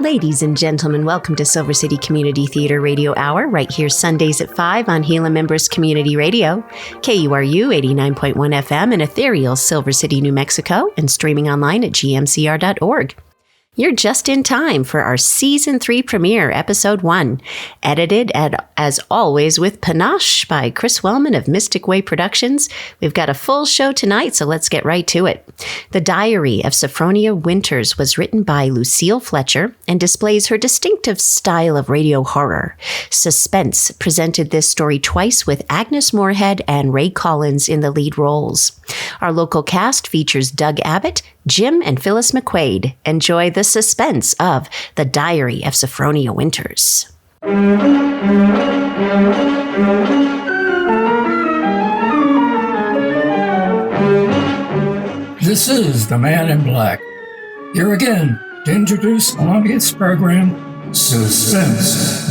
Ladies and gentlemen, welcome to Silver City Community Theater Radio Hour, right here Sundays at 5 on Gila Members Community Radio, KURU 89.1 FM in ethereal Silver City, New Mexico, and streaming online at gmcr.org. You're just in time for our Season 3 premiere, Episode 1, edited, as always, with panache by Chris Wellman of Mystic Way Productions. We've got a full show tonight, so let's get right to it. The Diary of Saphronia Winters was written by Lucille Fletcher and displays her distinctive style of radio horror. Suspense presented this story twice with Agnes Moorehead and Ray Collins in the lead roles. Our local cast features Doug Abbott, Jim and Phyllis McQuaid. Enjoy the suspense of The Diary of Saphronia Winters. This is the Man in Black, here again to introduce Columbia's program, Suspense.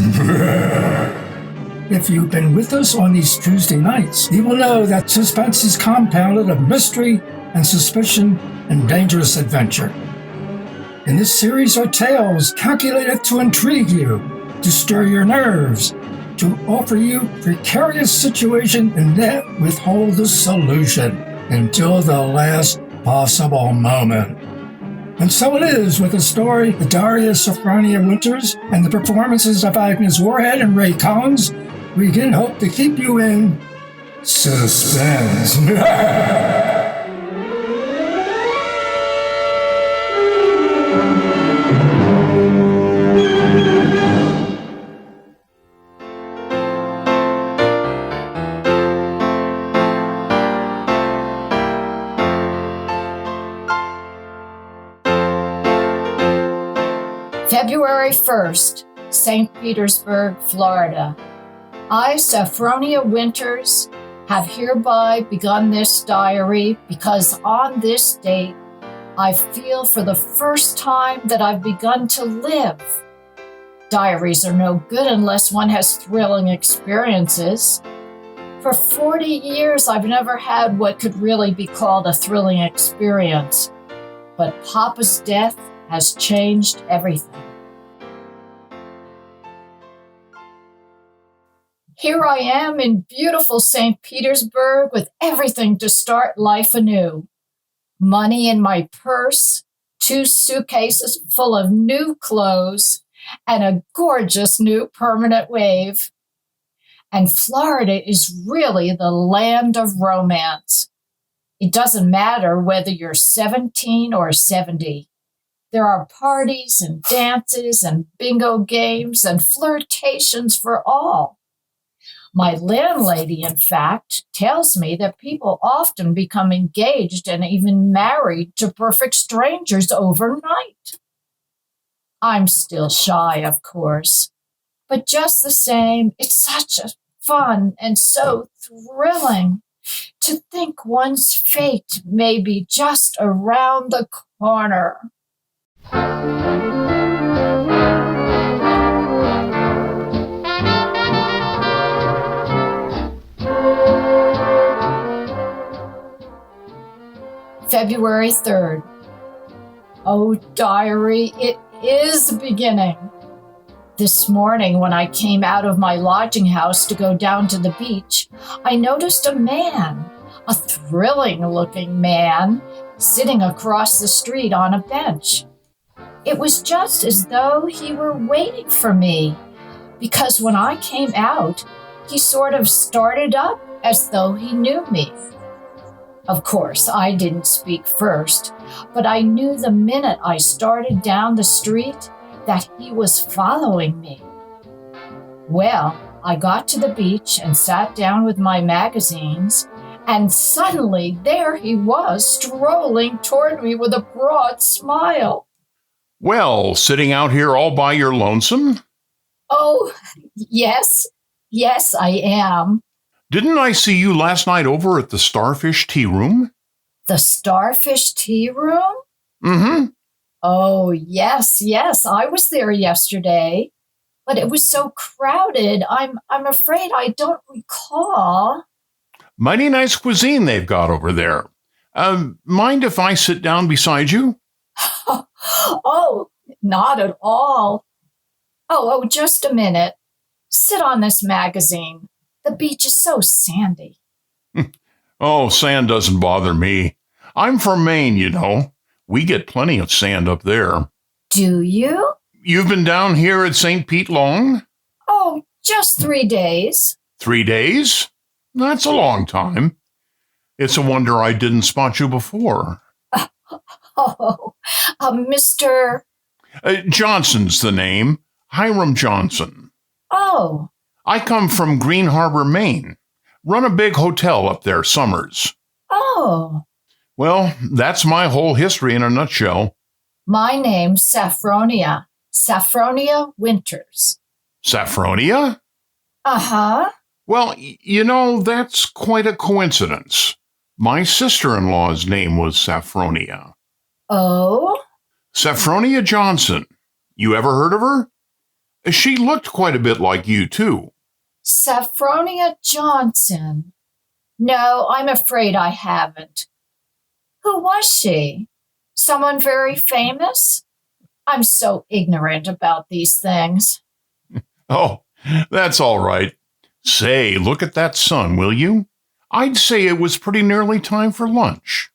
If you've been with us on these Tuesday nights, you will know that suspense is compounded of mystery and suspicion and dangerous adventure. In this series are tales calculated to intrigue you, to stir your nerves, to offer you precarious situation and yet withhold the solution until the last possible moment. And so it is with the story, The Diary of Saphronia Winters, and the performances of Agnes Moorehead and Ray Collins. We can hope to keep you in suspense. February 1st, St. Petersburg, Florida. I, Saphronia Winters, have hereby begun this diary because on this date, I feel for the first time that I've begun to live. Diaries are no good unless one has thrilling experiences. For 40 years, I've never had what could really be called a thrilling experience, but Papa's death has changed everything. Here I am in beautiful St. Petersburg with everything to start life anew. Money in my purse, 2 suitcases full of new clothes, and a gorgeous new permanent wave. And Florida is really the land of romance. It doesn't matter whether you're 17 or 70. There are parties and dances and bingo games and flirtations for all. My landlady, in fact, tells me that people often become engaged and even married to perfect strangers overnight. I'm still shy, of course, but just the same, it's such a fun and so thrilling to think one's fate may be just around the corner. February 3rd. Oh, diary, it is beginning. This morning, when I came out of my lodging house to go down to the beach, I noticed a man, a thrilling-looking man, sitting across the street on a bench. It was just as though he were waiting for me, because when I came out, he sort of started up as though he knew me. Of course, I didn't speak first, but I knew the minute I started down the street that he was following me. Well, I got to the beach and sat down with my magazines, and suddenly there he was strolling toward me with a broad smile. Well, sitting out here all by your lonesome? Oh, yes, I am. Didn't I see you last night over at the Starfish Tea Room? The Starfish Tea Room? Mm-hmm. Oh, yes, I was there yesterday, but it was so crowded. I'm afraid I don't recall. Mighty nice cuisine they've got over there. Mind if I sit down beside you? Oh, Not at all. Oh, just a minute. Sit on this magazine. The beach is so sandy. Oh, sand doesn't bother me. I'm from Maine, you know. We get plenty of sand up there. Do you? You've been down here at St. Pete long? Oh, just 3 days. 3 days? That's a long time. It's a wonder I didn't spot you before. Oh, Mr. Johnson's the name. Hiram Johnson. Oh. I come from Green Harbor, Maine. Run a big hotel up there summers. Oh. Well, that's my whole history in a nutshell. My name's Saphronia. Saphronia Winters. Saphronia? Uh-huh. Well, you know, that's quite a coincidence. My sister-in-law's name was Saphronia. Oh? Saphronia Johnson. You ever heard of her? She looked quite a bit like you, too. Saphronia Johnson. No, I'm afraid I haven't. Who was she? Someone very famous? I'm so ignorant about these things. Oh, that's all right. Say, look at that sun, will you? I'd say it was pretty nearly time for lunch.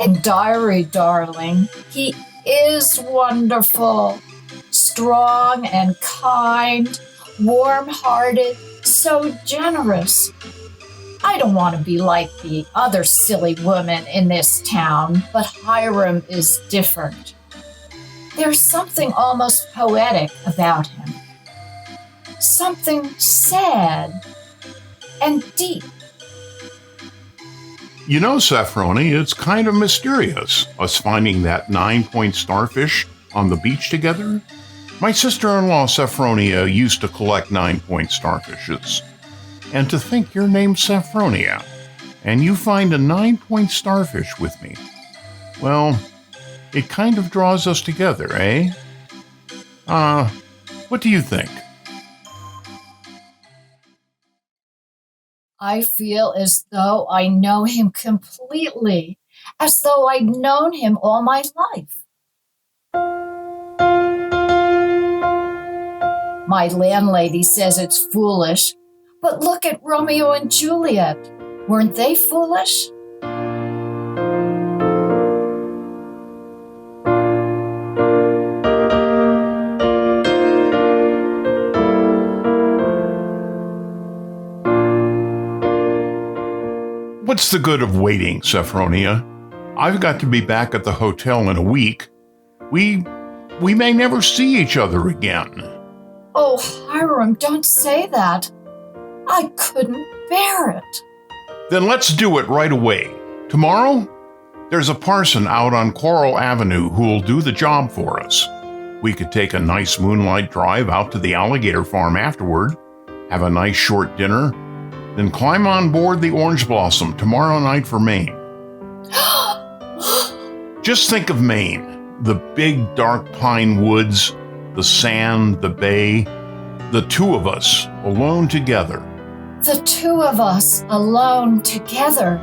And Diary, darling, he is wonderful, strong and kind, warm-hearted, so generous. I don't want to be like the other silly women in this town, but Hiram is different. There's something almost poetic about him. Something sad and deep. You know, Saphronia, it's kind of mysterious, us finding that 9-point starfish on the beach together. My sister-in-law, Saphronia, used to collect 9-point starfishes. And to think your name's Saphronia, and you find a 9-point starfish with me. Well, it kind of draws us together, eh? What do you think? I feel as though I know him completely, as though I'd known him all my life. My landlady says it's foolish, but look at Romeo and Juliet. Weren't they foolish? What's the good of waiting, Saphronia? I've got to be back at the hotel in a week. We may never see each other again. Oh, Hiram, don't say that. I couldn't bear it. Then let's do it right away. Tomorrow? There's a parson out on Coral Avenue who'll do the job for us. We could take a nice moonlight drive out to the alligator farm afterward, have a nice short dinner, then climb on board the Orange Blossom tomorrow night for Maine. Just think of Maine, the big dark pine woods, the sand, the bay, the two of us alone together. The two of us alone together.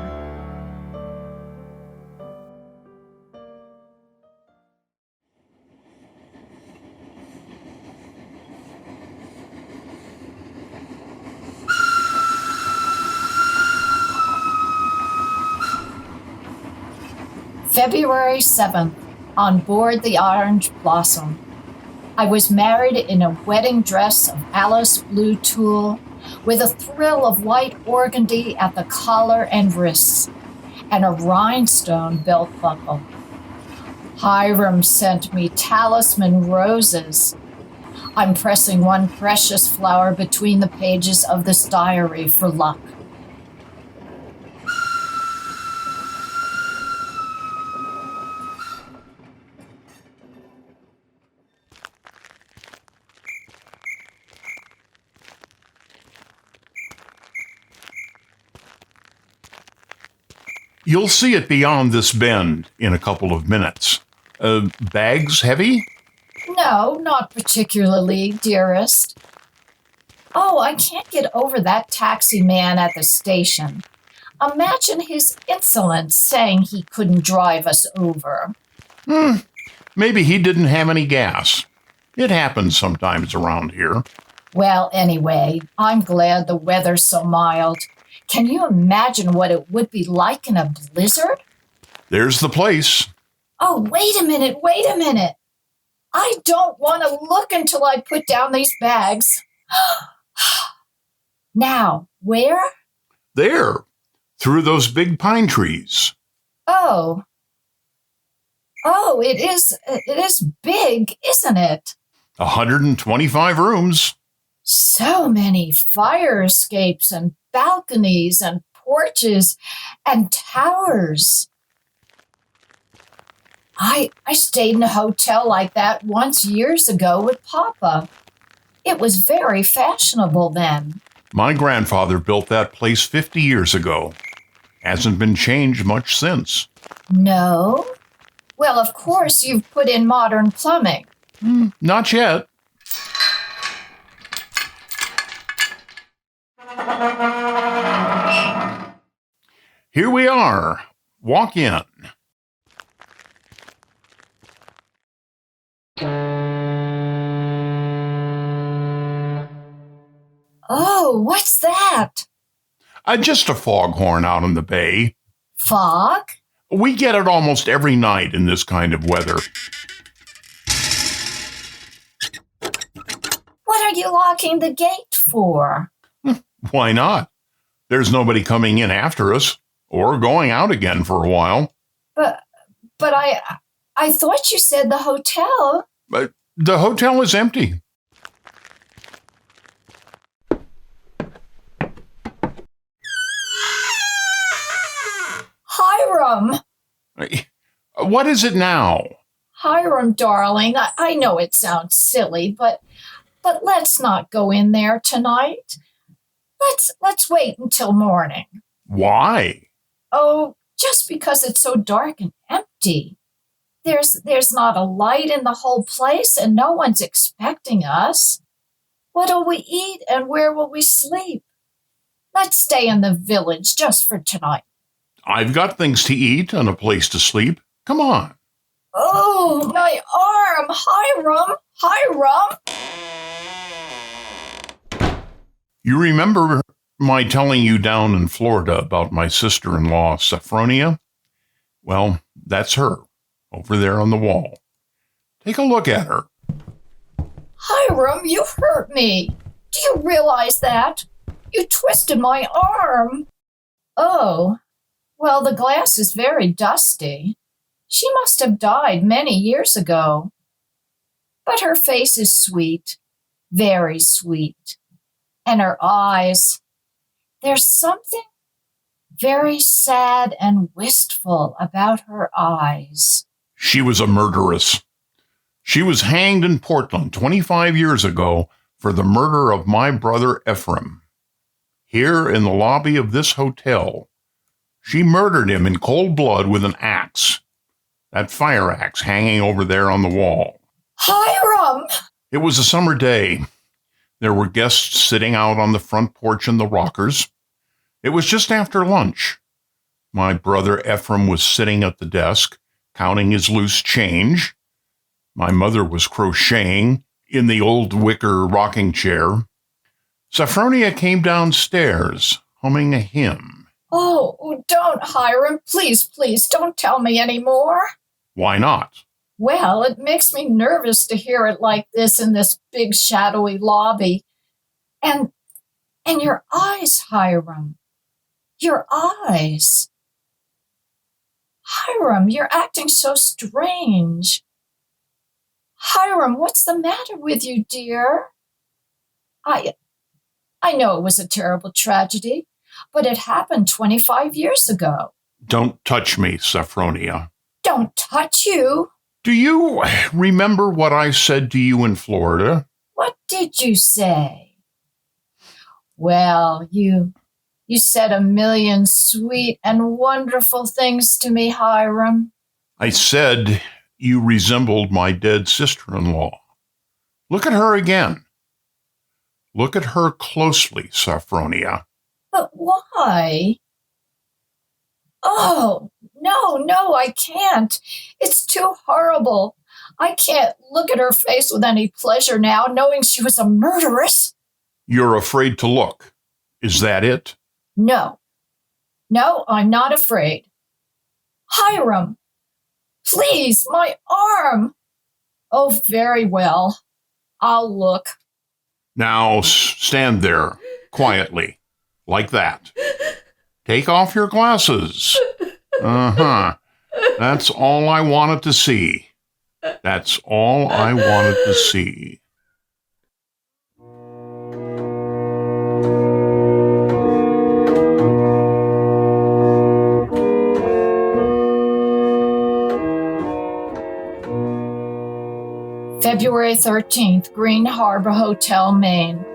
February 7th, on board the Orange Blossom. I was married in a wedding dress of Alice blue tulle, with a thrill of white organdy at the collar and wrists, and a rhinestone belt buckle. Hiram sent me talisman roses. I'm pressing one precious flower between the pages of this diary for luck. You'll see it beyond this bend in a couple of minutes. Bags heavy? No, not particularly, dearest. Oh, I can't get over that taxi man at the station. Imagine his insolence saying he couldn't drive us over. Maybe he didn't have any gas. It happens sometimes around here. Well, anyway, I'm glad the weather's so mild. Can you imagine what it would be like in a blizzard? There's the place. Oh, wait a minute. I don't want to look until I put down these bags. Now, where? There, through those big pine trees. Oh, it is big, isn't it? 125 rooms. So many fire escapes and balconies and porches and towers. I stayed in a hotel like that once years ago with Papa. It was very fashionable then. My grandfather built that place 50 years ago. Hasn't been changed much since. No? Well, of course, you've put in modern plumbing. Not yet. Here we are. Walk in. Oh, what's that? Just a foghorn out in the bay. Fog? We get it almost every night in this kind of weather. What are you locking the gate for? Why not? There's nobody coming in after us or going out again for a while. But I thought you said the hotel. But the hotel is empty. Hiram! What is it now? Hiram, darling, I know it sounds silly, but let's not go in there tonight. Let's wait until morning. Why? Oh, just because it's so dark and empty. There's not a light in the whole place and no one's expecting us. What'll we eat and where will we sleep? Let's stay in the village just for tonight. I've got things to eat and a place to sleep. Come on. Oh, my arm! Hiram! You remember my telling you down in Florida about my sister-in-law, Saphronia? Well, that's her, over there on the wall. Take a look at her. Hiram, you hurt me. Do you realize that? You twisted my arm. Oh, well, the glass is very dusty. She must have died many years ago. But her face is sweet, very sweet. And her eyes, there's something very sad and wistful about her eyes. She was a murderess. She was hanged in Portland 25 years ago for the murder of my brother Ephraim. Here in the lobby of this hotel, she murdered him in cold blood with an axe. That fire axe hanging over there on the wall. Hiram! It was a summer day. There were guests sitting out on the front porch in the rockers. It was just after lunch. My brother Ephraim was sitting at the desk, counting his loose change. My mother was crocheting in the old wicker rocking chair. Saphronia came downstairs, humming a hymn. Oh, don't, Hiram. Please, don't tell me any more. Why not? Well, it makes me nervous to hear it like this in this big shadowy lobby. And your eyes, Hiram. Your eyes. Hiram, you're acting so strange. Hiram, what's the matter with you, dear? I know it was a terrible tragedy, but it happened 25 years ago. Don't touch me, Saphronia. Don't touch you. Do you remember what I said to you in Florida? What did you say? Well, you said a million sweet and wonderful things to me, Hiram. I said you resembled my dead sister-in-law. Look at her again. Look at her closely, Saphronia. But why? Oh, no, I can't. It's too horrible. I can't look at her face with any pleasure now, knowing she was a murderess. You're afraid to look. Is that it? No, I'm not afraid. Hiram, please, my arm. Oh, very well. I'll look. Now stand there, quietly, like that. Take off your glasses. That's all I wanted to see. That's all I wanted to see. February 13th, Green Harbor Hotel, Maine.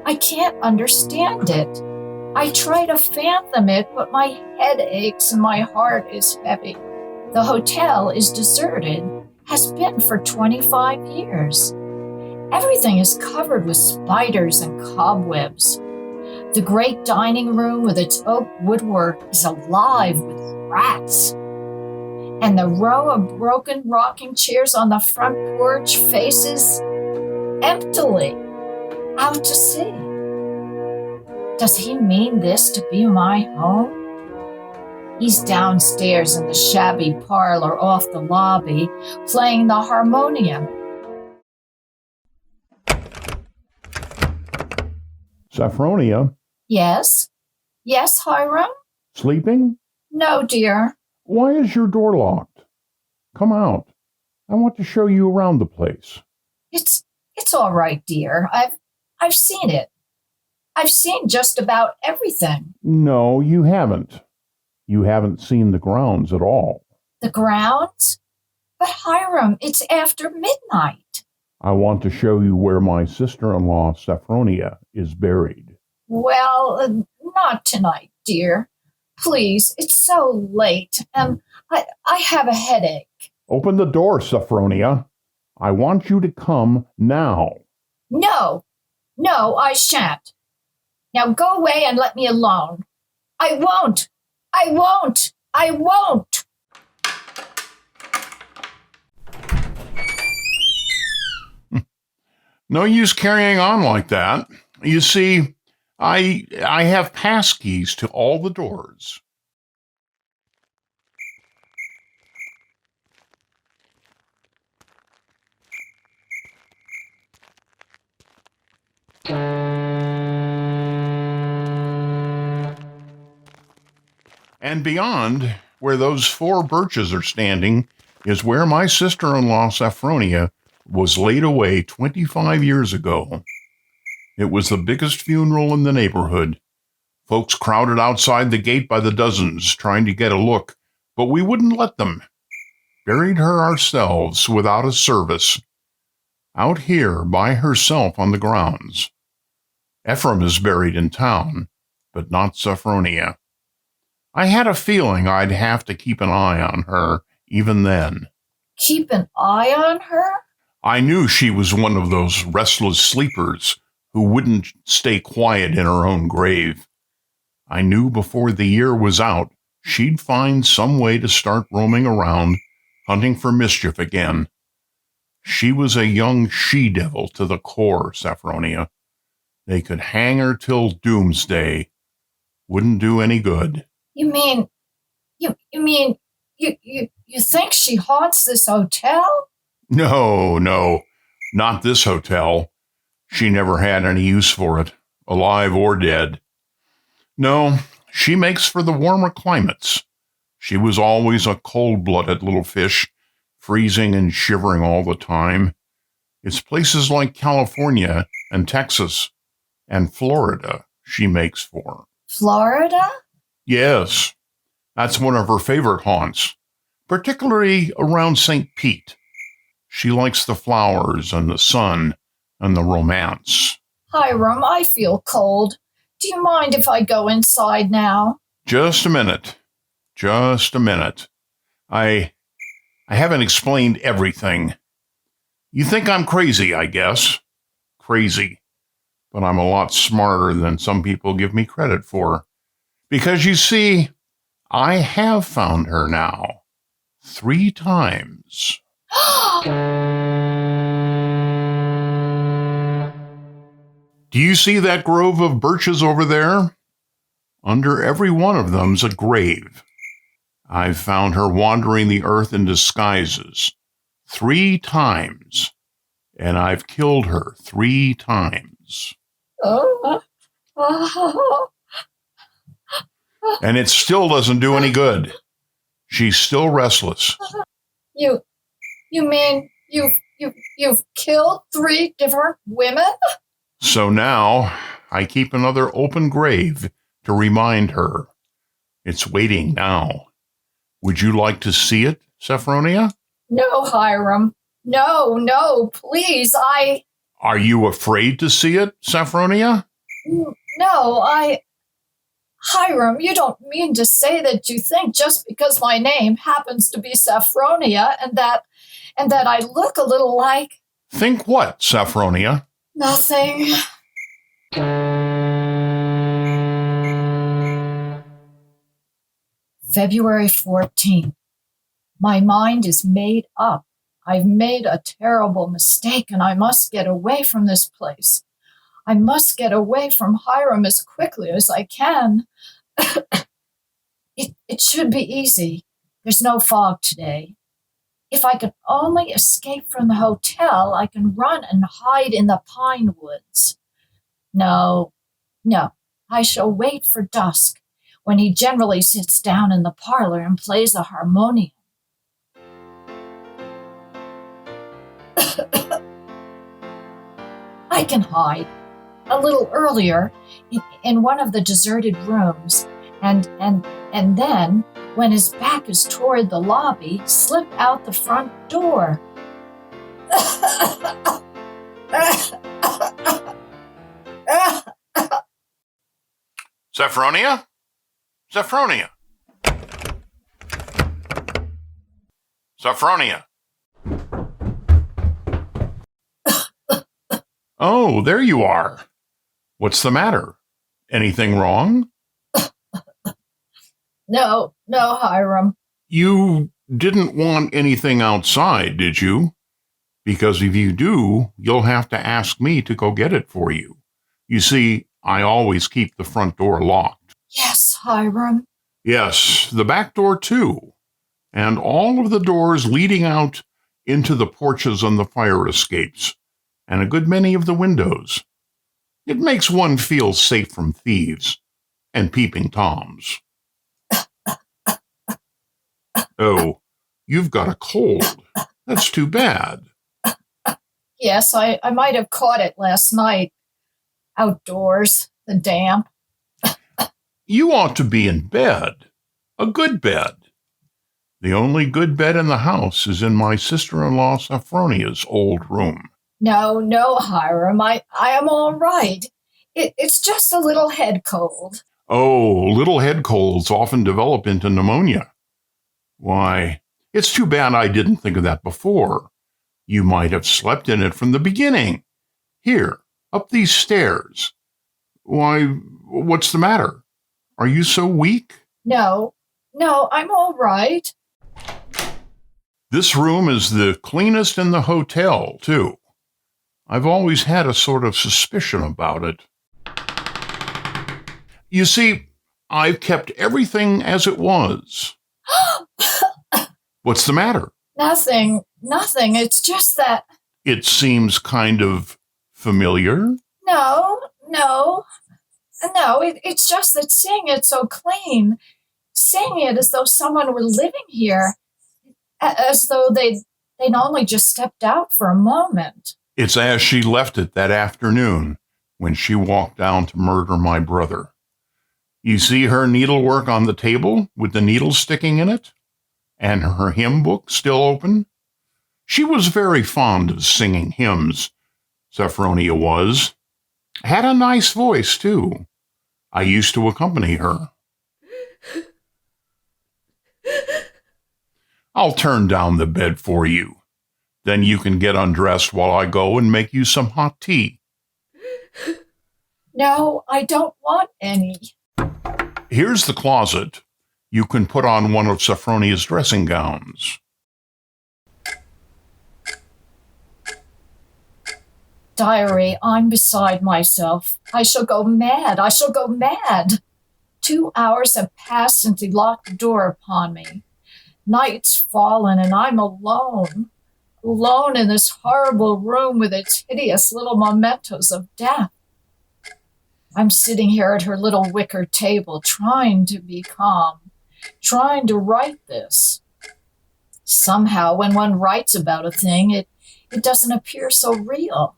I can't understand it. I try to fathom it, but my head aches and my heart is heavy. The hotel is deserted, has been for 25 years. Everything is covered with spiders and cobwebs. The great dining room with its oak woodwork is alive with rats. And the row of broken rocking chairs on the front porch faces emptily out to sea. Does he mean this to be my home? He's downstairs in the shabby parlor off the lobby, playing the harmonium. Saphronia? Yes? Yes, Hiram? Sleeping? No, dear. Why is your door locked? Come out. I want to show you around the place. It's all right, dear. I've seen it. I've seen just about everything. No, you haven't. You haven't seen the grounds at all. The grounds? But Hiram, it's after midnight. I want to show you where my sister-in-law, Saphronia, is buried. Well, not tonight, dear. Please, it's so late, and I have a headache. Open the door, Saphronia. I want you to come now. No, I shan't. Now go away and let me alone. I won't. No use carrying on like that. You see, I have passkeys to all the doors. And beyond, where those 4 birches are standing, is where my sister-in-law, Saphronia, was laid away 25 years ago. It was the biggest funeral in the neighborhood. Folks crowded outside the gate by the dozens, trying to get a look, but we wouldn't let them. Buried her ourselves without a service. Out here by herself on the grounds. Ephraim is buried in town, but not Saphronia. I had a feeling I'd have to keep an eye on her even then. Keep an eye on her? I knew she was one of those restless sleepers who wouldn't stay quiet in her own grave. I knew before the year was out, she'd find some way to start roaming around, hunting for mischief again. She was a young she-devil to the core, Saphronia. They could hang her till doomsday. Wouldn't do any good. You mean you think she haunts this hotel? No, not this hotel. She never had any use for it, alive or dead. No, she makes for the warmer climates. She was always a cold-blooded little fish, freezing and shivering all the time. It's places like California and Texas and Florida she makes for. Florida? Yes, that's one of her favorite haunts, particularly around St. Pete. She likes the flowers and the sun and the romance. Hiram, I feel cold. Do you mind if I go inside now? Just a minute. I I haven't explained everything. You think I'm crazy, I guess. Crazy. But I'm a lot smarter than some people give me credit for. Because you see, I have found her now. 3 times. Do you see that grove of birches over there? Under every one of them's a grave. I've found her wandering the earth in disguises 3 times, and I've killed her 3 times. And it still doesn't do any good. She's still restless. You mean you've killed 3 different women? So now I keep another open grave to remind her. It's waiting now. Would you like to see it, Saphronia? No, Hiram. No, please, Are you afraid to see it, Saphronia? No, Hiram, you don't mean to say that you think just because my name happens to be Saphronia and that I look a little like... Think what, Saphronia? Nothing. February 14th. My mind is made up. I've made a terrible mistake and I must get away from this place. I must get away from Hiram as quickly as I can. It should be easy. There's no fog today. If I could only escape from the hotel, I can run and hide in the pine woods. No, I shall wait for dusk, when he generally sits down in the parlor and plays a harmonium. I can hide a little earlier in one of the deserted rooms, and then, when his back is toward the lobby, slip out the front door. Saphronia? Saphronia? Saphronia? Oh, there you are. What's the matter? Anything wrong? No, Hiram. You didn't want anything outside, did you? Because if you do, you'll have to ask me to go get it for you. You see, I always keep the front door locked. Yes, Hiram. Yes, the back door too. And all of the doors leading out into the porches and the fire escapes, and a good many of the windows. It makes one feel safe from thieves and peeping Toms. Oh, you've got a cold. That's too bad. Yes, I might have caught it last night. Outdoors, the damp. You ought to be in bed. A good bed. The only good bed in the house is in my sister-in-law Saphronia's old room. No, Hiram, I am all right. It's just a little head cold. Oh, little head colds often develop into pneumonia. Why, it's too bad I didn't think of that before. You might have slept in it from the beginning. Here, up these stairs. Why, what's the matter? Are you so weak? No, I'm all right. This room is the cleanest in the hotel, too. I've always had a sort of suspicion about it. You see, I've kept everything as it was. What's the matter? Nothing. It's just that... It seems kind of familiar. No. It's just that seeing it so clean, seeing it as though someone were living here, as though they'd only just stepped out for a moment. It's as she left it that afternoon when she walked down to murder my brother. You see her needlework on the table with the needle sticking in it? And her hymn book still open? She was very fond of singing hymns, Saphronia was. Had a nice voice, too. I used to accompany her. I'll turn down the bed for you. Then you can get undressed while I go and make you some hot tea. No, I don't want any. Here's the closet. You can put on one of Saphronia's dressing gowns. Diary, I'm beside myself. I shall go mad. 2 hours have passed since he locked the door upon me. Night's fallen and I'm alone in this horrible room with its hideous little mementos of death. I'm sitting here at her little wicker table, trying to be calm, trying to write this. Somehow, when one writes about a thing, it doesn't appear so real.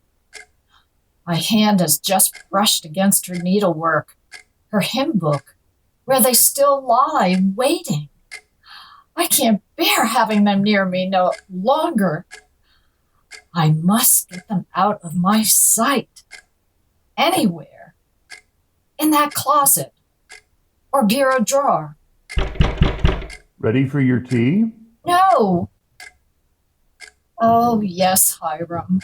My hand has just brushed against her needlework, her hymn book, where they still lie, waiting. I can't bear having them near me no longer. I must get them out of my sight. Anywhere. In that closet. Or bureau drawer. Ready for your tea? No. Oh, yes, Hiram.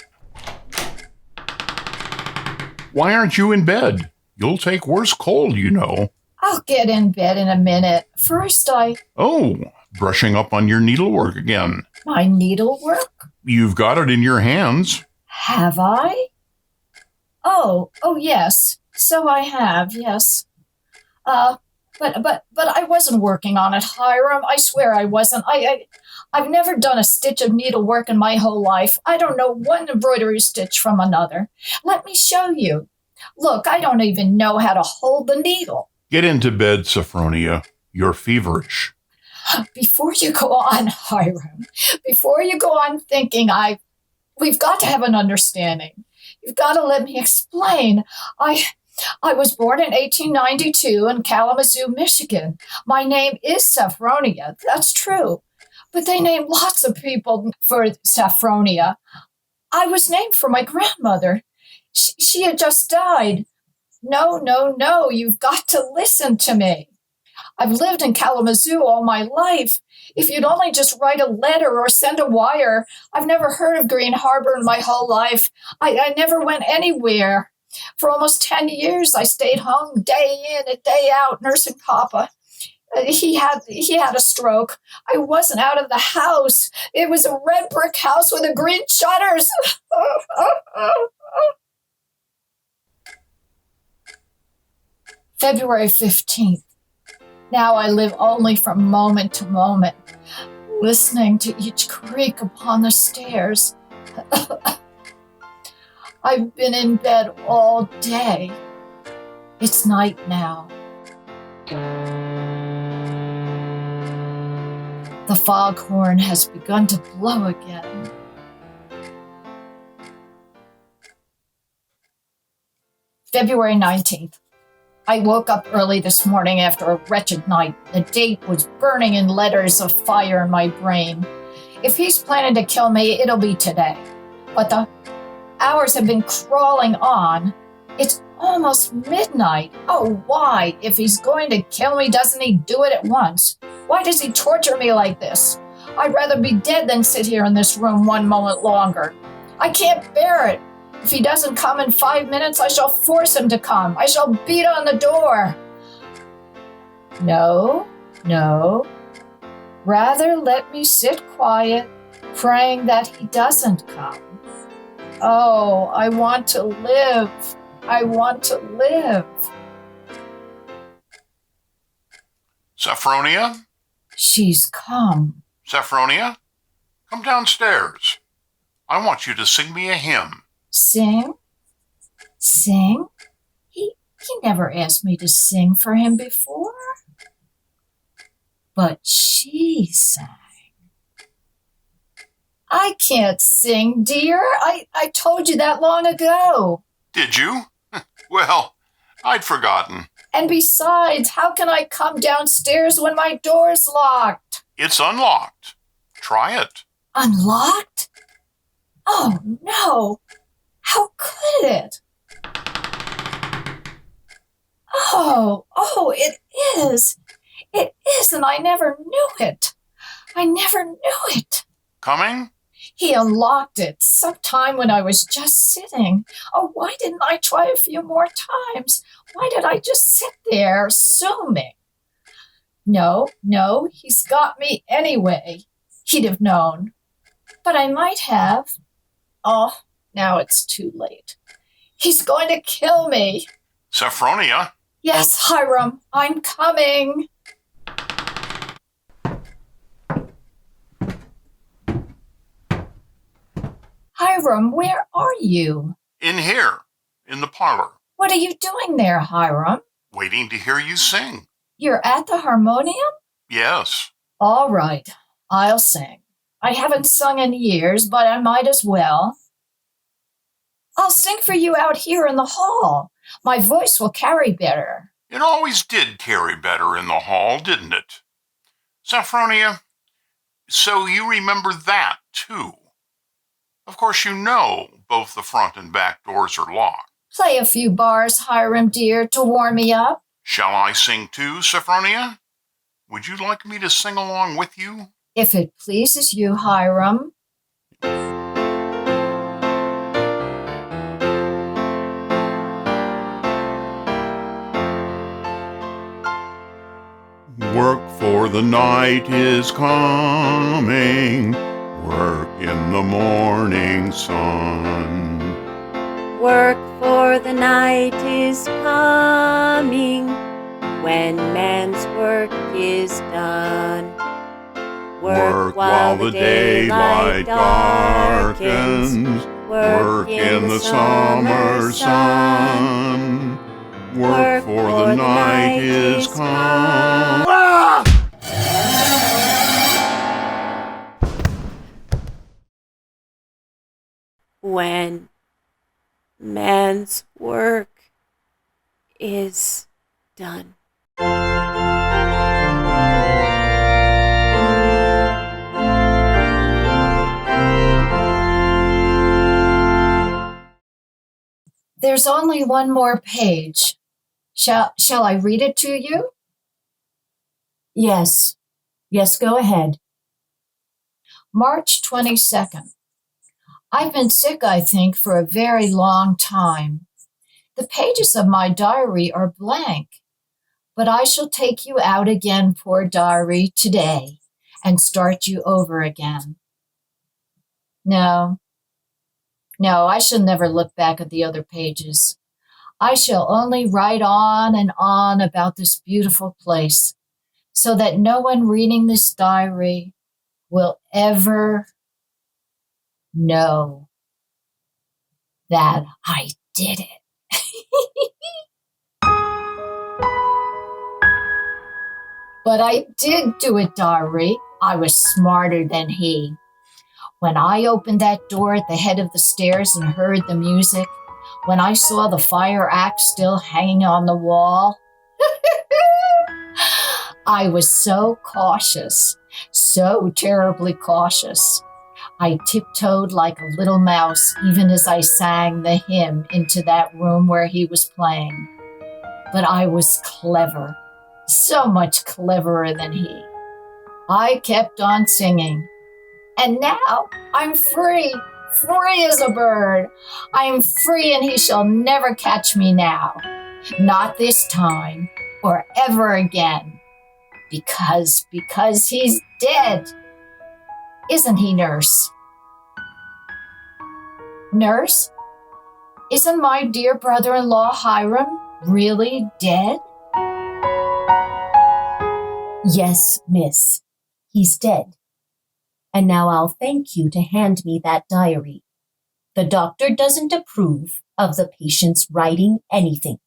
Why aren't you in bed? You'll take worse cold, you know. I'll get in bed in a minute. First, Oh, brushing up on your needlework again. My needlework? You've got it in your hands. Have I? Oh, yes. So I have, yes. But I wasn't working on it, Hiram. I swear I wasn't. I've never done a stitch of needlework in my whole life. I don't know one embroidery stitch from another. Let me show you. Look, I don't even know how to hold the needle. Get into bed, Saphronia. You're feverish. Before you go on, Hiram, before you go on thinking we've got to have an understanding. You've got to let me explain. I was born in 1892 in Kalamazoo, Michigan. My name is Saphronia. That's true. But they named lots of people for Saphronia. I was named for my grandmother. She had just died. No. You've got to listen to me. I've lived in Kalamazoo all my life. If you'd only just write a letter or send a wire, I've never heard of Green Harbor in my whole life. I never went anywhere. For almost 10 years, I stayed home day in and day out nursing Papa. He had a stroke. I wasn't out of the house. It was a red brick house with a green shutters. February 15th. Now I live only from moment to moment, listening to each creak upon the stairs. I've been in bed all day. It's night now. The foghorn has begun to blow again. February 19th. I woke up early this morning after a wretched night. The date was burning in letters of fire in my brain. If he's planning to kill me, it'll be today. But the hours have been crawling on. It's almost midnight. Oh, why? If he's going to kill me, doesn't he do it at once? Why does he torture me like this? I'd rather be dead than sit here in this room one moment longer. I can't bear it. If he doesn't come in 5 minutes, I shall force him to come. I shall beat on the door. No. Rather let me sit quiet, praying that he doesn't come. Oh, I want to live. Saphronia? She's come. Saphronia? Come downstairs. I want you to sing me a hymn. Sing? He never asked me to sing for him before. But she sang. I can't sing, dear. I told you that long ago. Did you? Well, I'd forgotten. And besides, how can I come downstairs when my door's locked? It's unlocked. Try it. Unlocked? Oh, no. How could it? Oh, it is. It is, and I never knew it. I never knew it. Coming? He unlocked it sometime when I was just sitting. Oh, why didn't I try a few more times? Why did I just sit there assuming? No, he's got me anyway. He'd have known. But I might have. Oh, now it's too late. He's going to kill me. Saphronia? Yes, Hiram, I'm coming. Hiram, where are you? In here, in the parlor. What are you doing there, Hiram? Waiting to hear you sing. You're at the harmonium? Yes. All right, I'll sing. I haven't sung in years, but I might as well. I'll sing for you out here in the hall. My voice will carry better. It always did carry better in the hall, didn't it? Saphronia, so you remember that, too. Of course, you know both the front and back doors are locked. Play a few bars, Hiram dear, to warm me up. Shall I sing too, Saphronia? Would you like me to sing along with you? If it pleases you, Hiram. Work for the night is coming, work in the morning sun. Work for the night is coming when man's work is done. Work while the daylight darkens, work in the summer sun. Work for the night is come. When man's work is done. There's only one more page. Shall I read it to you? Yes, go ahead. March 22nd. I've been sick, I think, for a very long time. The pages of my diary are blank, but I shall take you out again, poor diary, today and start you over again. No, I shall never look back at the other pages. I shall only write on and on about this beautiful place, so that no one reading this diary will ever know that I did it. But I did do it, diary. I was smarter than he. When I opened that door at the head of the stairs and heard the music, when I saw the fire axe still hanging on the wall, I was so cautious, so terribly cautious. I tiptoed like a little mouse even as I sang the hymn into that room where he was playing. But I was clever, so much cleverer than he. I kept on singing. And now I'm free as a bird. I am free and he shall never catch me now. Not this time or ever again. Because he's dead. Isn't he, nurse? Nurse, isn't my dear brother-in-law Hiram really dead? Yes, miss. He's dead. And now I'll thank you to hand me that diary. The doctor doesn't approve of the patient's writing anything.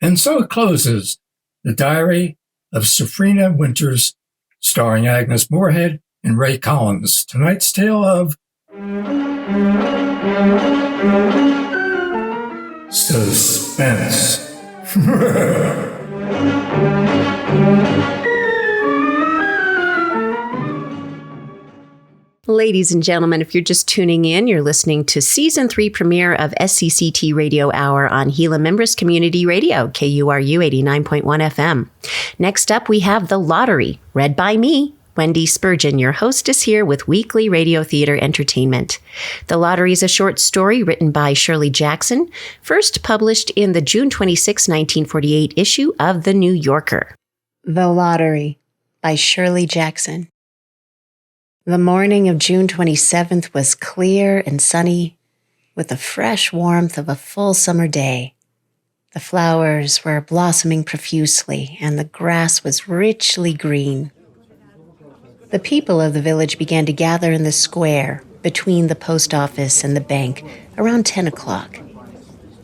And so closes the diary of Saphronia Winters, starring Agnes Moorehead and Ray Collins. Tonight's tale of suspense. Ladies and gentlemen, if you're just tuning in, you're listening to Season 3 premiere of SCCT Radio Hour on Gila Members Community Radio, KURU 89.1 FM. Next up, we have The Lottery, read by me, Wendy Spurgeon, your hostess here with weekly radio theater entertainment. The Lottery is a short story written by Shirley Jackson, first published in the June 26, 1948 issue of The New Yorker. The Lottery by Shirley Jackson. The morning of June 27th was clear and sunny, with the fresh warmth of a full summer day. The flowers were blossoming profusely, and the grass was richly green. The people of the village began to gather in the square between the post office and the bank around 10 o'clock.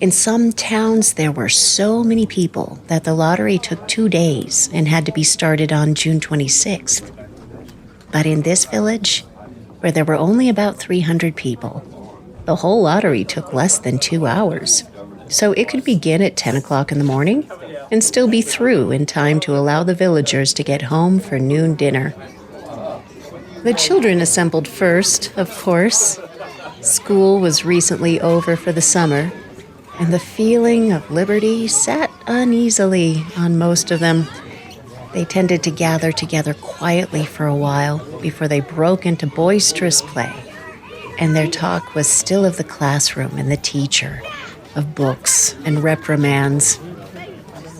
In some towns, there were so many people that the lottery took 2 days and had to be started on June 26th. But in this village, where there were only about 300 people, the whole lottery took less than 2 hours. So it could begin at 10 o'clock in the morning and still be through in time to allow the villagers to get home for noon dinner. The children assembled first, of course. School was recently over for the summer, and the feeling of liberty sat uneasily on most of them. They tended to gather together quietly for a while before they broke into boisterous play, and their talk was still of the classroom and the teacher, of books and reprimands.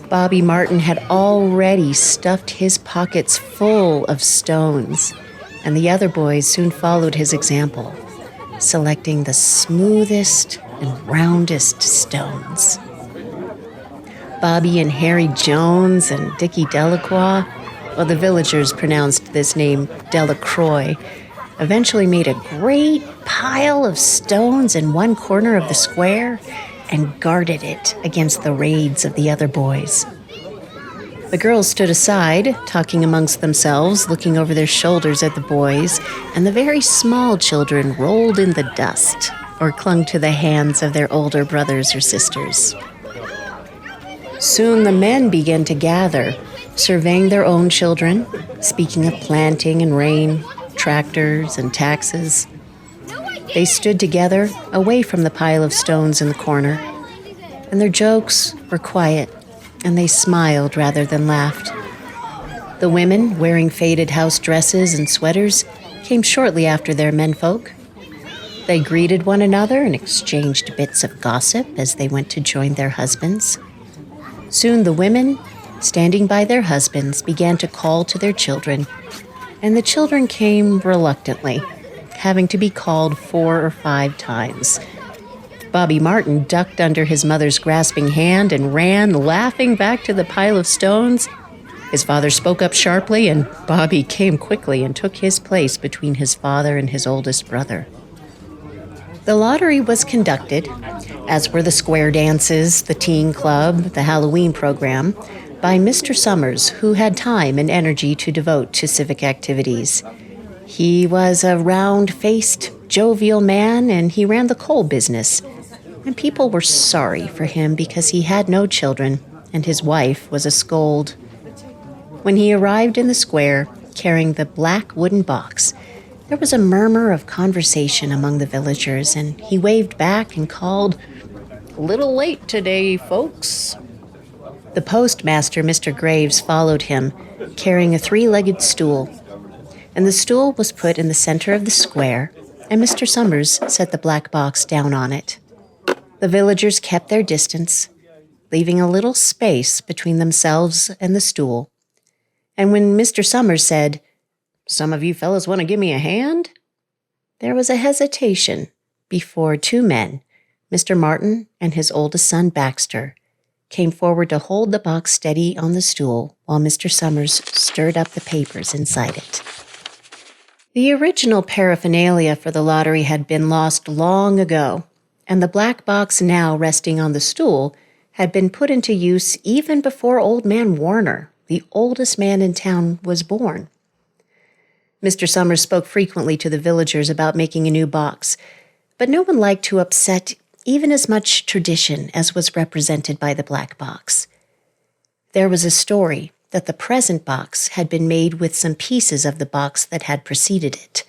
Bobby Martin had already stuffed his pockets full of stones, and the other boys soon followed his example, selecting the smoothest and roundest stones. Bobby and Harry Jones and Dickie Delacroix, well, the villagers pronounced this name Delacroix, eventually made a great pile of stones in one corner of the square and guarded it against the raids of the other boys. The girls stood aside, talking amongst themselves, looking over their shoulders at the boys, and the very small children rolled in the dust or clung to the hands of their older brothers or sisters. Soon the men began to gather, surveying their own children, speaking of planting and rain, tractors and taxes. They stood together, away from the pile of stones in the corner, and their jokes were quiet, and they smiled rather than laughed. The women, wearing faded house dresses and sweaters, came shortly after their menfolk. They greeted one another and exchanged bits of gossip as they went to join their husbands. Soon the women, standing by their husbands, began to call to their children, and the children came reluctantly, having to be called 4 or 5 times. Bobby Martin ducked under his mother's grasping hand and ran, laughing, back to the pile of stones. His father spoke up sharply, and Bobby came quickly and took his place between his father and his oldest brother. The lottery was conducted, as were the square dances, the teen club, the Halloween program, by Mr. Summers, who had time and energy to devote to civic activities. He was a round-faced, jovial man, and he ran the coal business. And people were sorry for him because he had no children, and his wife was a scold. When he arrived in the square, carrying the black wooden box, there was a murmur of conversation among the villagers, and he waved back and called, "A little late today, folks." The postmaster, Mr. Graves, followed him, carrying a 3-legged stool. And the stool was put in the center of the square, and Mr. Summers set the black box down on it. The villagers kept their distance, leaving a little space between themselves and the stool. And when Mr. Summers said, "Some of you fellas want to give me a hand?" there was a hesitation before 2 men, Mr. Martin and his oldest son, Baxter, came forward to hold the box steady on the stool while Mr. Summers stirred up the papers inside it. The original paraphernalia for the lottery had been lost long ago, and the black box now resting on the stool had been put into use even before Old Man Warner, the oldest man in town, was born. Mr. Summers spoke frequently to the villagers about making a new box, but no one liked to upset even as much tradition as was represented by the black box. There was a story that the present box had been made with some pieces of the box that had preceded it.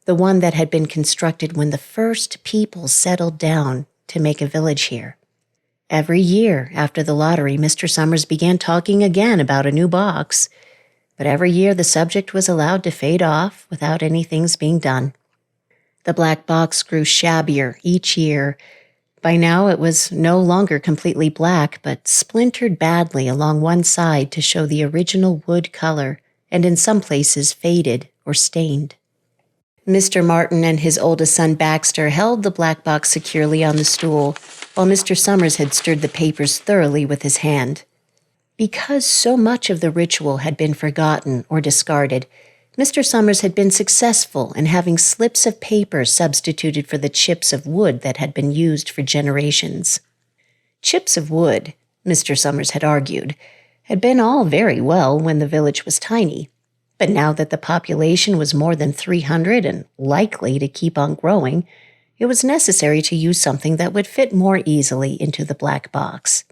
the one that had been constructed when the first people settled down to make a village here. Every year after the lottery, Mr. Summers began talking again about a new box, but every year the subject was allowed to fade off without anything's being done. The black box grew shabbier each year. By now it was no longer completely black, but splintered badly along one side to show the original wood color, and in some places faded or stained. Mr. Martin and his oldest son Baxter held the black box securely on the stool, while Mr. Summers had stirred the papers thoroughly with his hand. Because so much of the ritual had been forgotten or discarded, Mr. Summers had been successful in having slips of paper substituted for the chips of wood that had been used for generations. Chips of wood, Mr. Summers had argued, had been all very well when the village was tiny, but now that the population was more than 300 and likely to keep on growing, it was necessary to use something that would fit more easily into the black box.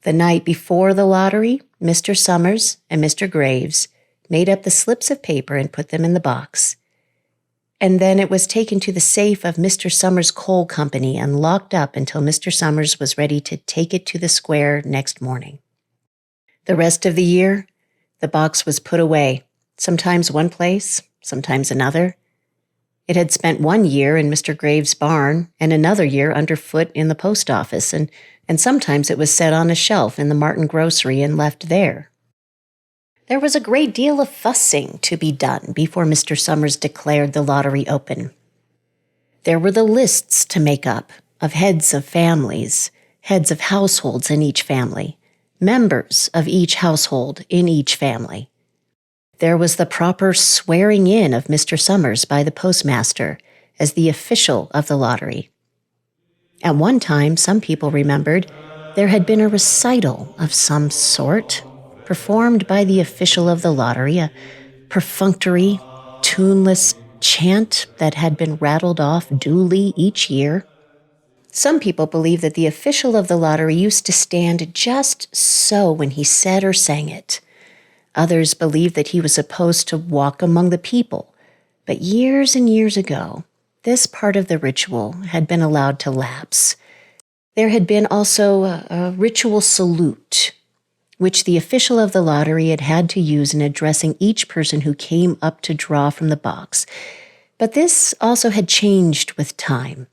The night before the lottery, Mr. Summers and Mr. Graves made up the slips of paper and put them in the box. And then it was taken to the safe of Mr. Summers' coal company and locked up until Mr. Summers was ready to take it to the square next morning. The rest of the year, the box was put away, sometimes one place, sometimes another. It had spent 1 year in Mr. Graves' barn and another year underfoot in the post office, and sometimes it was set on a shelf in the Martin grocery and left there. There was a great deal of fussing to be done before Mr. Summers declared the lottery open. There were the lists to make up of heads of families, heads of households in each family, members of each household in each family. There was the proper swearing in of Mr. Summers by the postmaster as the official of the lottery. At one time, some people remembered, there had been a recital of some sort performed by the official of the lottery, a perfunctory, tuneless chant that had been rattled off duly each year. Some people believe that the official of the lottery used to stand just so when he said or sang it. Others believed that he was supposed to walk among the people, but years and years ago, this part of the ritual had been allowed to lapse. There had been also a ritual salute, which the official of the lottery had had to use in addressing each person who came up to draw from the box. But this also had changed with time.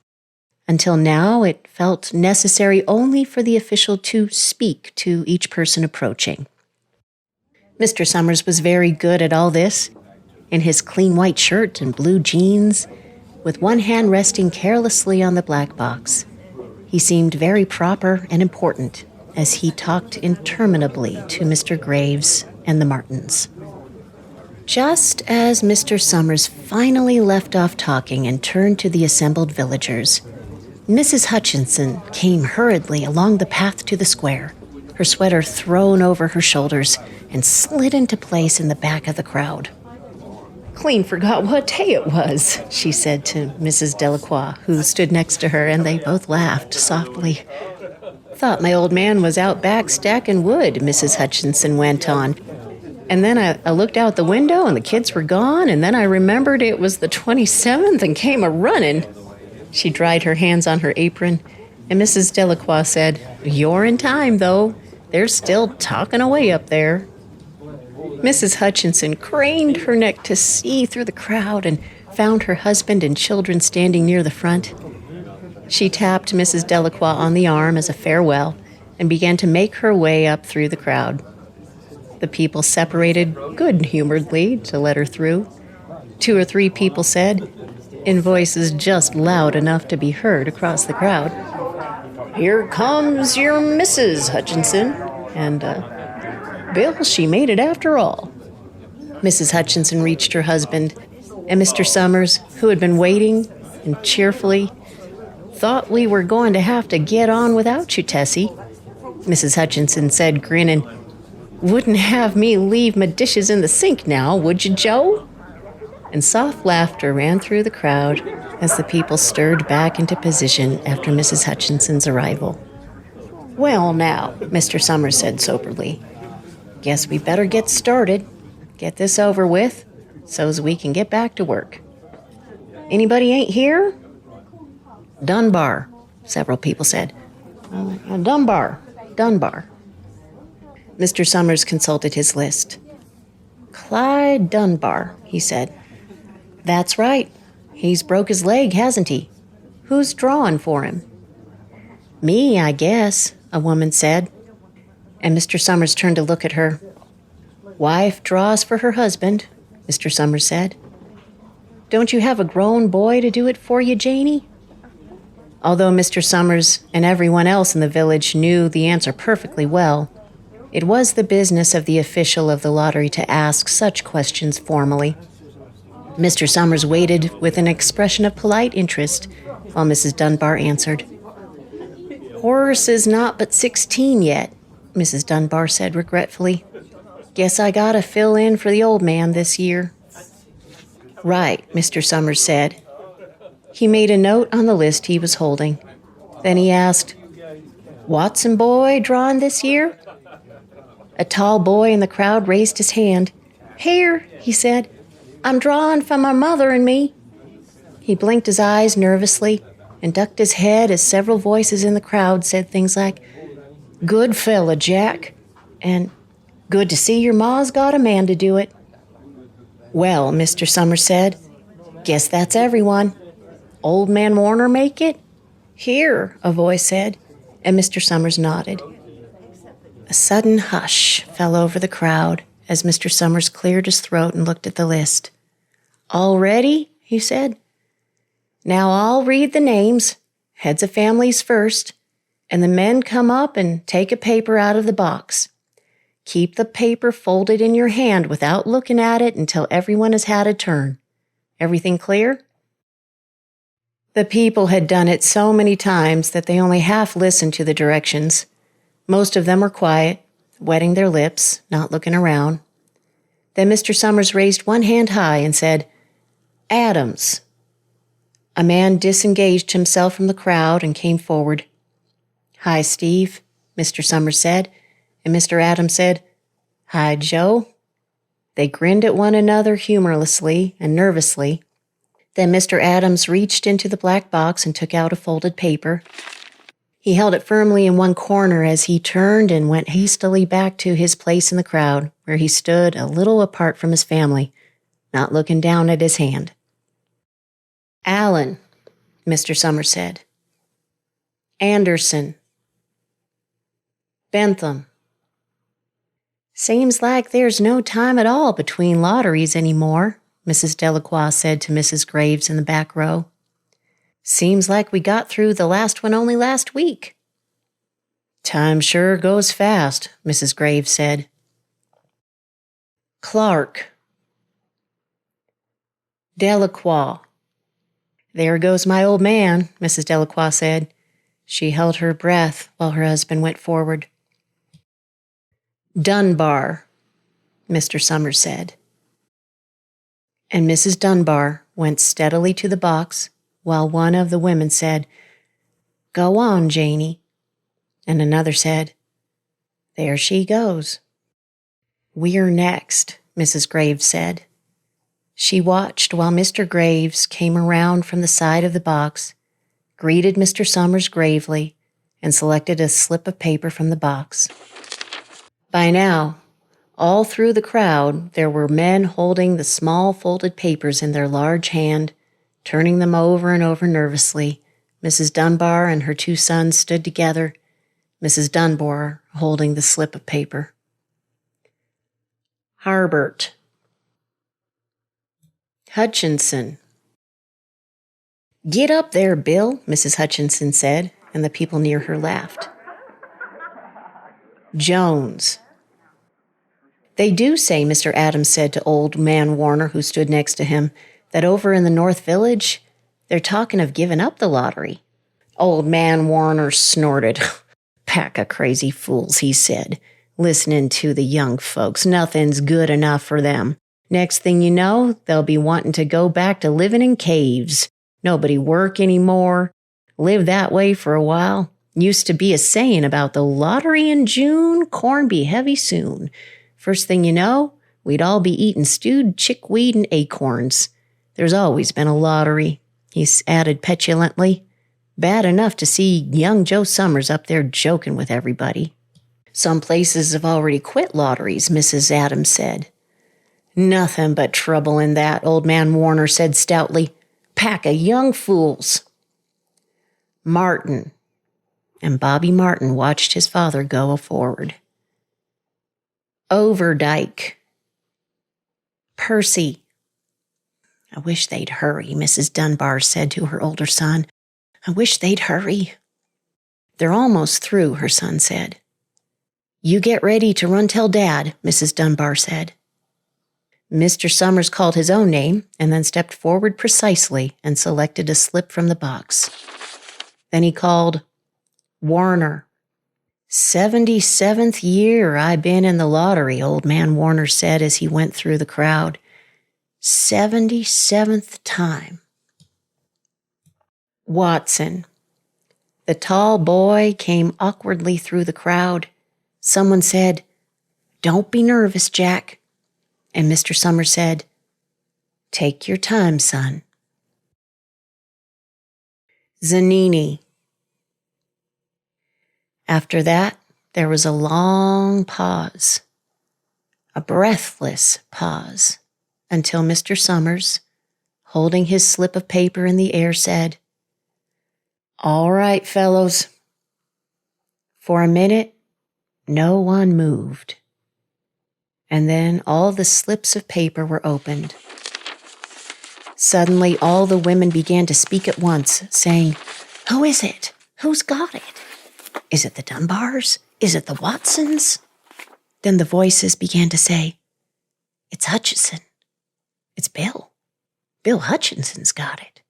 Until now, it felt necessary only for the official to speak to each person approaching. Mr. Summers was very good at all this. In his clean white shirt and blue jeans, with one hand resting carelessly on the black box, he seemed very proper and important as he talked interminably to Mr. Graves and the Martins. Just as Mr. Summers finally left off talking and turned to the assembled villagers, Mrs. Hutchinson came hurriedly along the path to the square, her sweater thrown over her shoulders, and slid into place in the back of the crowd. "Clean forgot what day it was," she said to Mrs. Delacroix, who stood next to her, and they both laughed softly. "Thought my old man was out back stacking wood," Mrs. Hutchinson went on. "And then I looked out the window and the kids were gone, and then I remembered it was the 27th and came a-running." She dried her hands on her apron, and Mrs. Delacroix said, "You're in time, though. They're still talking away up there." Mrs. Hutchinson craned her neck to see through the crowd and found her husband and children standing near the front. She tapped Mrs. Delacroix on the arm as a farewell and began to make her way up through the crowd. The people separated good-humoredly to let her through. 2 or 3 people said, in voices just loud enough to be heard across the crowd, "Here comes your Mrs. Hutchinson," and, "Bill, she made it after all." Mrs. Hutchinson reached her husband, and Mr. Summers, who had been waiting, and cheerfully, "Thought we were going to have to get on without you, Tessie," Mrs. Hutchinson said, grinning. "Wouldn't have me leave my dishes in the sink now, would you, Joe?" And soft laughter ran through the crowd as the people stirred back into position after Mrs. Hutchinson's arrival. "Well, now," Mr. Summers said soberly, "guess we better get started, get this over with, so's we can get back to work." Anybody ain't here? Dunbar, several people said. Dunbar. Mr. Summers consulted his list. Clyde Dunbar, he said. That's right. He's broke his leg, hasn't he? Who's drawing for him? Me, I guess, a woman said. And Mr. Summers turned to look at her. Wife draws for her husband, Mr. Summers said. Don't you have a grown boy to do it for you, Janie? Although Mr. Summers and everyone else in the village knew the answer perfectly well, it was the business of the official of the lottery to ask such questions formally. Mr. Summers waited with an expression of polite interest while Mrs. Dunbar answered. Horace is not but 16 yet, Mrs. Dunbar said regretfully. Guess I gotta fill in for the old man this year. Right, Mr. Summers said. He made a note on the list he was holding. Then he asked, Watson boy drawing this year? A tall boy in the crowd raised his hand. Here, he said. I'm drawing for my mother and me. He blinked his eyes nervously and ducked his head as several voices in the crowd said things like, Good fella, Jack, and good to see your ma's got a man to do it. Well, Mr. Summers said, guess that's everyone. Old man Warner make it? Here, a voice said, and Mr. Summers nodded. A sudden hush fell over the crowd as Mr. Summers cleared his throat and looked at the list. All ready? He said. Now I'll read the names, heads of families first, and the men come up and take a paper out of the box. Keep the paper folded in your hand without looking at it until everyone has had a turn. Everything clear? The people had done it so many times that they only half listened to the directions. Most of them were quiet, wetting their lips, not looking around. Then Mr. Summers raised one hand high and said, Adams. A man disengaged himself from the crowd and came forward. Hi, Steve, Mr. Summers said, and Mr. Adams said, Hi, Joe. They grinned at one another humorlessly and nervously. Then Mr. Adams reached into the black box and took out a folded paper. He held it firmly in one corner as he turned and went hastily back to his place in the crowd, where he stood a little apart from his family, not looking down at his hand. Allen, Mr. Summers said. Anderson. Bentham. Seems like there's no time at all between lotteries anymore, Mrs. Delacroix said to Mrs. Graves in the back row. Seems like we got through the last one only last week. Time sure goes fast, Mrs. Graves said. Clark. Delacroix. There goes my old man, Mrs. Delacroix said. She held her breath while her husband went forward. Dunbar, Mr. Summers said. And Mrs. Dunbar went steadily to the box while one of the women said, Go on, Janie. And another said, There she goes. We're next, Mrs. Graves said. She watched while Mr. Graves came around from the side of the box, greeted Mr. Summers gravely, and selected a slip of paper from the box. By now, all through the crowd, there were men holding the small folded papers in their large hand, turning them over and over nervously. Mrs. Dunbar and her two sons stood together, Mrs. Dunbar holding the slip of paper. Harbert. Hutchinson. Get up there, Bill, Mrs. Hutchinson said, and the people near her laughed. Jones. They do say, Mr. Adams said to old man Warner, who stood next to him, that over in the North Village, they're talking of giving up the lottery. Old man Warner snorted. Pack of crazy fools, he said, listening to the young folks. Nothing's good enough for them. Next thing you know, they'll be wanting to go back to living in caves. Nobody work anymore. Live that way for a while. Used to be a saying about the lottery in June, corn be heavy soon. First thing you know, we'd all be eating stewed chickweed and acorns. There's always been a lottery, he added petulantly. Bad enough to see young Joe Summers up there joking with everybody. Some places have already quit lotteries, Mrs. Adams said. Nothing but trouble in that, Old Man Warner said stoutly. Pack of young fools. Martin. And Bobby Martin watched his father go forward. Overdyke. Percy. I wish they'd hurry, Mrs. Dunbar said to her older son. I wish they'd hurry. They're almost through, her son said. You get ready to run tell Dad, Mrs. Dunbar said. Mr. Summers called his own name and then stepped forward precisely and selected a slip from the box. Then he called, Warner. 77th year I been in the lottery, Old Man Warner said as he went through the crowd. 77th time. Watson. The tall boy came awkwardly through the crowd. Someone said, Don't be nervous, Jack. And Mr. Summers said, Take your time, son. Zanini. After that, there was a long pause, a breathless pause, until Mr. Summers, holding his slip of paper in the air, said, All right, fellows. For a minute, no one moved. And then all the slips of paper were opened. Suddenly, all the women began to speak at once, saying, Who is it? Who's got it? Is it the Dunbars? Is it the Watsons? Then the voices began to say, It's Hutchison. It's Bill. Bill Hutchinson's got it.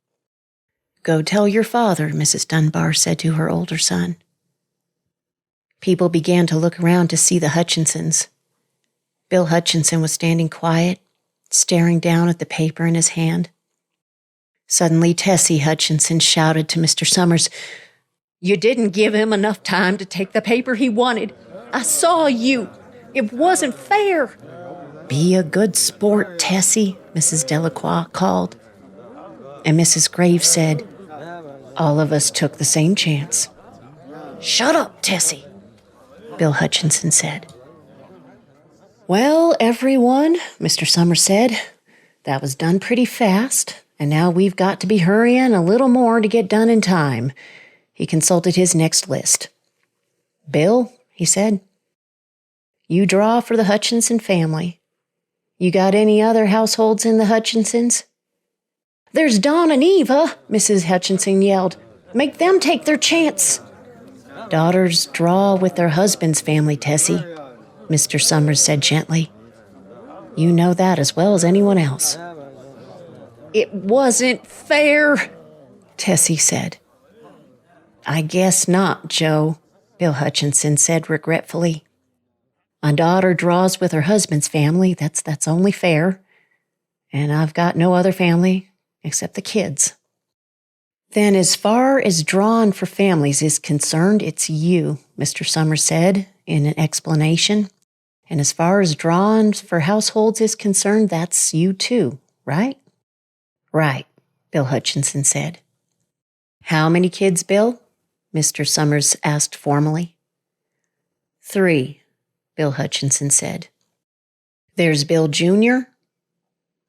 Go tell your father, Mrs. Dunbar said to her older son. People began to look around to see the Hutchinsons. Bill Hutchinson was standing quiet, staring down at the paper in his hand. Suddenly, Tessie Hutchinson shouted to Mr. Summers, You didn't give him enough time to take the paper he wanted. I saw you. It wasn't fair. Be a good sport, Tessie, Mrs. Delacroix called. And Mrs. Graves said, All of us took the same chance. Shut up, Tessie, Bill Hutchinson said. Well, everyone, Mr. Summers said, that was done pretty fast, and now we've got to be hurrying a little more to get done in time. He consulted his next list. Bill, he said, you draw for the Hutchinson family. You got any other households in the Hutchinsons? There's Don and Eva, Mrs. Hutchinson yelled. Make them take their chance. Daughters draw with their husband's family, Tessie, Mr. Summers said gently. You know that as well as anyone else. It wasn't fair, Tessie said. I guess not, Joe, Bill Hutchinson said regretfully. My daughter draws with her husband's family. That's only fair. And I've got no other family except the kids. Then as far as drawing for families is concerned, it's you, Mr. Summers said in an explanation. And as far as drawing for households is concerned, that's you too, right? Right, Bill Hutchinson said. How many kids, Bill? Mr. Summers asked formally. 3, Bill Hutchinson said. There's Bill Jr.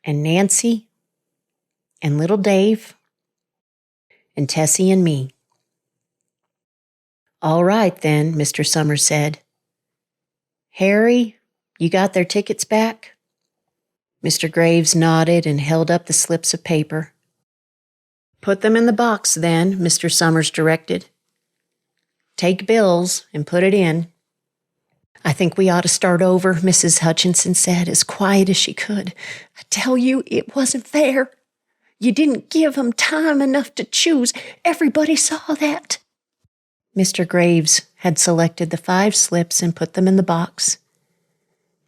and Nancy and little Dave and Tessie and me. All right, then, Mr. Summers said. Harry, you got their tickets back? Mr. Graves nodded and held up the slips of paper. Put them in the box, then, Mr. Summers directed. Take Bill's and put it in. I think we ought to start over, Mrs. Hutchinson said, as quiet as she could. I tell you, it wasn't fair. You didn't give them time enough to choose. Everybody saw that. Mr. Graves had selected the 5 slips and put them in the box,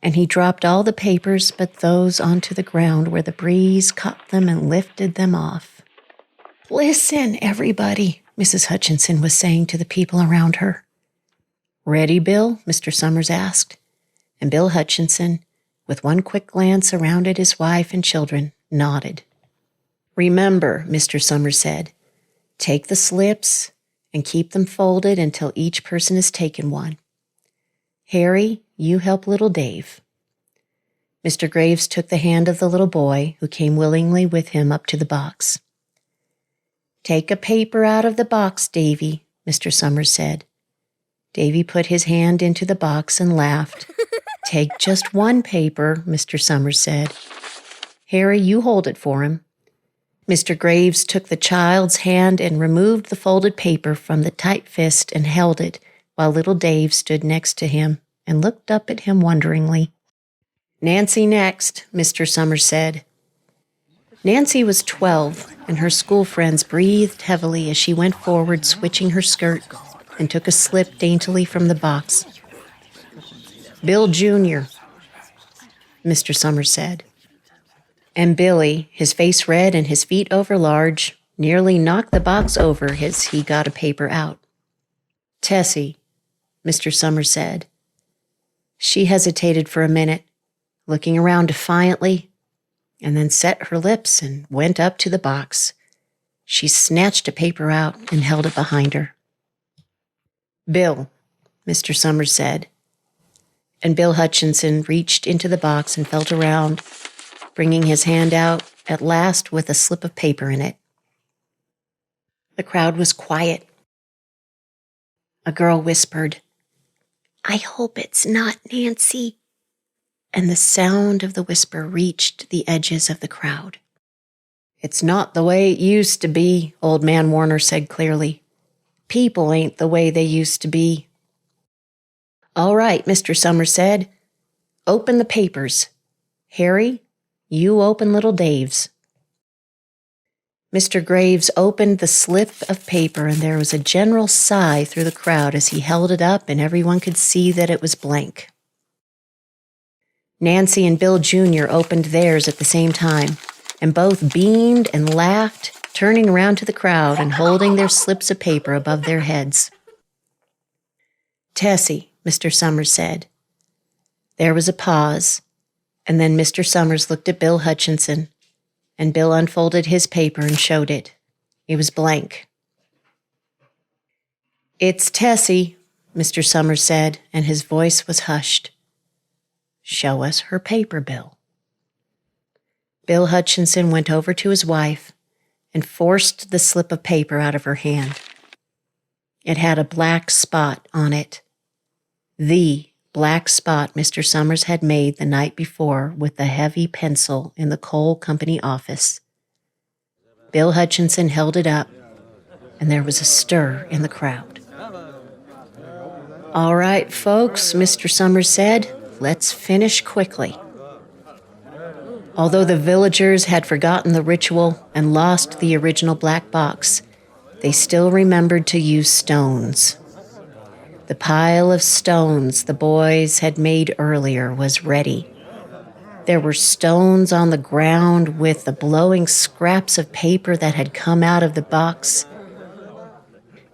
and he dropped all the papers but those onto the ground where the breeze caught them and lifted them off. Listen, everybody, Mrs. Hutchinson was saying to the people around her. Ready, Bill? Mr. Summers asked, and Bill Hutchinson, with one quick glance around at his wife and children, nodded. Remember, Mr. Summers said, take the slips and keep them folded until each person has taken one. Harry, you help little Dave. Mr. Graves took the hand of the little boy, who came willingly with him up to the box. Take a paper out of the box, Davy, Mr. Summers said. Davy put his hand into the box and laughed. Take just one paper, Mr. Summers said. Harry, you hold it for him. Mr. Graves took the child's hand and removed the folded paper from the tight fist and held it, while little Dave stood next to him and looked up at him wonderingly. Nancy next, Mr. Summers said. Nancy was 12, and her school friends breathed heavily as she went forward, switching her skirt, and took a slip daintily from the box. Bill Jr., Mr. Summers said. And Billy, his face red and his feet overlarge, nearly knocked the box over as he got a paper out. Tessie, Mr. Summers said. She hesitated for a minute, looking around defiantly, and then set her lips and went up to the box. She snatched a paper out and held it behind her. Bill, Mr. Summers said. And Bill Hutchinson reached into the box and felt around, bringing his hand out at last with a slip of paper in it. The crowd was quiet. A girl whispered, I hope it's not Nancy. And the sound of the whisper reached the edges of the crowd. It's not the way it used to be, Old Man Warner said clearly. People ain't the way they used to be. All right, Mr. Summers said. Open the papers. Harry, you open little Dave's. Mr. Graves opened the slip of paper, and there was a general sigh through the crowd as he held it up, and everyone could see that it was blank. Nancy and Bill Jr. opened theirs at the same time, and both beamed and laughed, turning around to the crowd and holding their slips of paper above their heads. Tessie, Mr. Summers said. There was a pause, and then Mr. Summers looked at Bill Hutchinson, and Bill unfolded his paper and showed it. It was blank. It's Tessie, Mr. Summers said, and his voice was hushed. Show us her paper, Bill. Bill Hutchinson went over to his wife and forced the slip of paper out of her hand. It had a black spot on it. The black spot Mr. Summers had made the night before with the heavy pencil in the coal company office. Bill Hutchinson held it up, and there was a stir in the crowd. All right, folks, Mr. Summers said, let's finish quickly. Although the villagers had forgotten the ritual and lost the original black box, they still remembered to use stones. The pile of stones the boys had made earlier was ready. There were stones on the ground with the blowing scraps of paper that had come out of the box.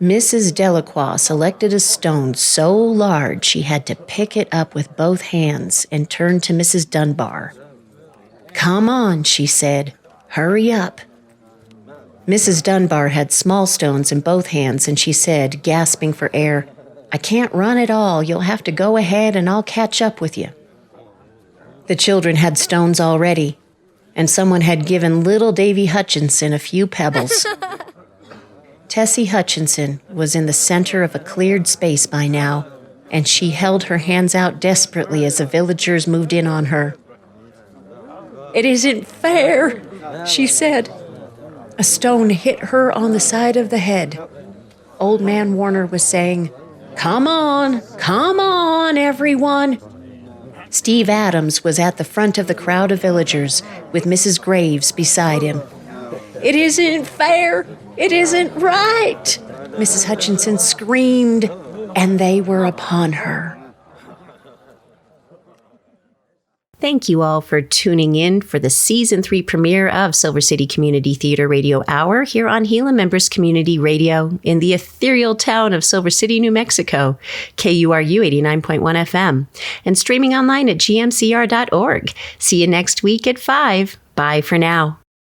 Mrs. Delacroix selected a stone so large she had to pick it up with both hands and turned to Mrs. Dunbar. Come on, she said. Hurry up. Mrs. Dunbar had small stones in both hands, and she said, gasping for air, I can't run at all. You'll have to go ahead and I'll catch up with you. The children had stones already, and someone had given little Davy Hutchinson a few pebbles. Tessie Hutchinson was in the center of a cleared space by now, and she held her hands out desperately as the villagers moved in on her. It isn't fair, she said. A stone hit her on the side of the head. Old Man Warner was saying, come on, everyone. Steve Adams was at the front of the crowd of villagers with Mrs. Graves beside him. It isn't fair. It isn't right, Mrs. Hutchinson screamed, and they were upon her. Thank you all for tuning in for the Season 3 premiere of Silver City Community Theater Radio Hour here on Gila Members Community Radio in the ethereal town of Silver City, New Mexico, KURU 89.1 FM, and streaming online at gmcr.org. See you next week at 5. Bye for now.